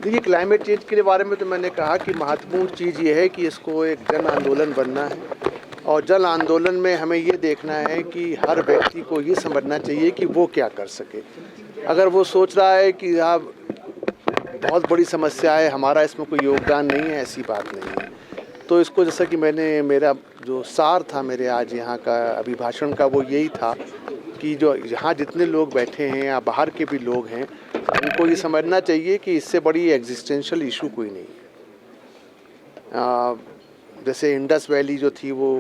देखिए, climate change के बारे में तो मैंने कहा कि महत्वपूर्ण चीज़ ये है कि इसको एक जन आंदोलन बनना है और जन आंदोलन में हमें ये देखना है कि हर व्यक्ति को ये समझना चाहिए कि वो क्या कर सके। अगर वो सोच रहा है कि आप बहुत बड़ी समस्या है, हमारा इसमें कोई योगदान नहीं है, ऐसी बात नहीं है। तो इसको जैसा कि मेरा जो सार था मेरे आज यहाँ का अभिभाषण का, वो यही था कि जो यहाँ जितने लोग बैठे हैं या बाहर के भी लोग हैं, उनको ये समझना चाहिए कि इससे बड़ी एग्जिस्टेंशियल इशू कोई नहीं है। जैसे इंडस वैली जो थी वो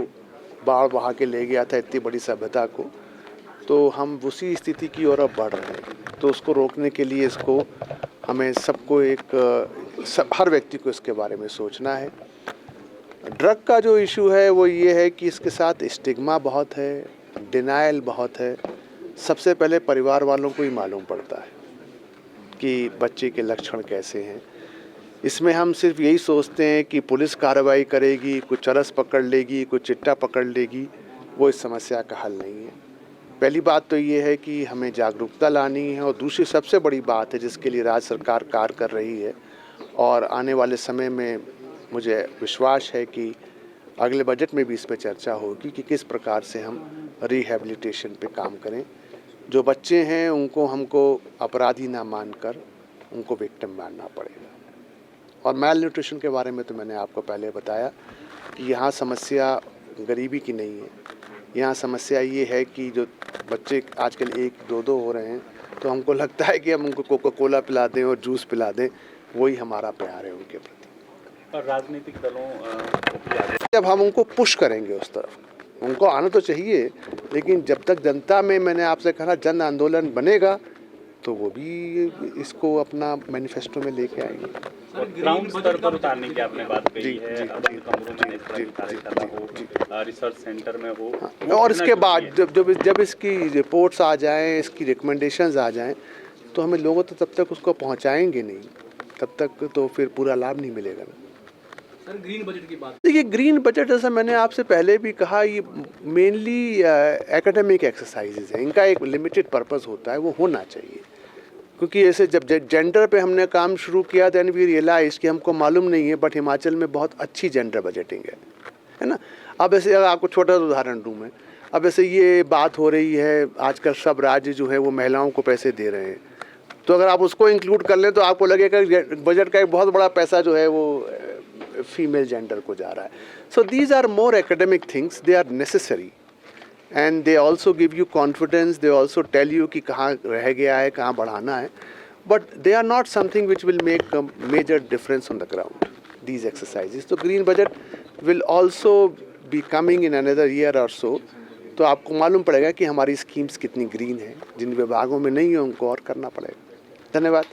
बाढ़ बहा के ले गया था इतनी बड़ी सभ्यता को, तो हम उसी स्थिति की ओर अब बढ़ रहे हैं। तो उसको रोकने के लिए हमें सबको हर व्यक्ति को इसके बारे में सोचना है। ड्रग का जो इशू है वो ये है कि इसके साथ स्टिग्मा बहुत है, डिनायल बहुत है। सबसे पहले परिवार वालों को ही मालूम पड़ता है कि बच्चे के लक्षण कैसे हैं। इसमें हम सिर्फ यही सोचते हैं कि पुलिस कार्रवाई करेगी, कुछ चरस पकड़ लेगी, कुछ चिट्टा पकड़ लेगी, वो इस समस्या का हल नहीं है। पहली बात तो ये है कि हमें जागरूकता लानी है, और दूसरी सबसे बड़ी बात है जिसके लिए राज्य सरकार कार्य कर रही है, और आने वाले समय में मुझे विश्वास है कि अगले बजट में भी इस पर चर्चा होगी कि किस प्रकार से हम रिहैबिलिटेशन पे काम करें। जो बच्चे हैं उनको हमको अपराधी ना मानकर उनको विक्टिम मानना पड़ेगा। और मैल न्यूट्रिशन के बारे में तो मैंने आपको पहले बताया कि यहाँ समस्या गरीबी की नहीं है। यहाँ समस्या ये है कि जो बच्चे आजकल 1-2 हो रहे हैं, तो हमको लगता है कि हम उनको कोका कोला पिला दें और जूस पिला दें, वही हमारा प्यार है उनके प्रति। और राजनीतिक दलों जब हम उनको पुश करेंगे उस तरफ, उनको आना तो चाहिए, लेकिन जब तक जनता में, मैंने आपसे कहा, जन आंदोलन बनेगा तो वो भी इसको अपना मैनिफेस्टो में लेके आएंगे। ग्राउंड स्तर पर उतारने की आपने बात कही है, रिसर्च सेंटर में हो, और इसके बाद जब इसकी रिपोर्ट्स आ जाएं, इसकी रिकमेंडेशंस आ जाएं, तो हमें लोगों तक तब तक उसको पहुंचाएंगे नहीं, तब तक तो फिर पूरा लाभ नहीं मिलेगा ना। सर, ग्रीन बजट की बात, देखिए, ग्रीन बजट जैसा मैंने आपसे पहले भी कहा, ये मेनली एकेडमिक एक्सरसाइजेज हैं। इनका एक लिमिटेड पर्पस होता है, वो होना चाहिए। क्योंकि ऐसे जब जेंडर पे हमने काम शुरू किया, देन वी रियलाइज कि हमको मालूम नहीं है, बट हिमाचल में बहुत अच्छी जेंडर बजटिंग है ना। अब ऐसे अगर आपको छोटा सा उदाहरण दूँ मैं, अब ऐसे ये बात हो रही है, आजकल सब राज्य जो है वो महिलाओं को पैसे दे रहे हैं, तो अगर आप उसको इंक्लूड कर लें तो आपको लगेगा बजट का एक बहुत बड़ा पैसा जो है वो फीमेल जेंडर को जा रहा है। So these are more academic things, they are necessary, and they also give you confidence, they also tell you कि कहाँ रह गया है, कहाँ बढ़ाना है, but they are not something which will make a major difference on the ground, these exercises. तो green budget will also be coming in another year or so, तो आपको मालूम पड़ेगा कि हमारी स्कीम्स कितनी ग्रीन है। जिन विभागों में नहीं है उनको और करना पड़ेगा। धन्यवाद।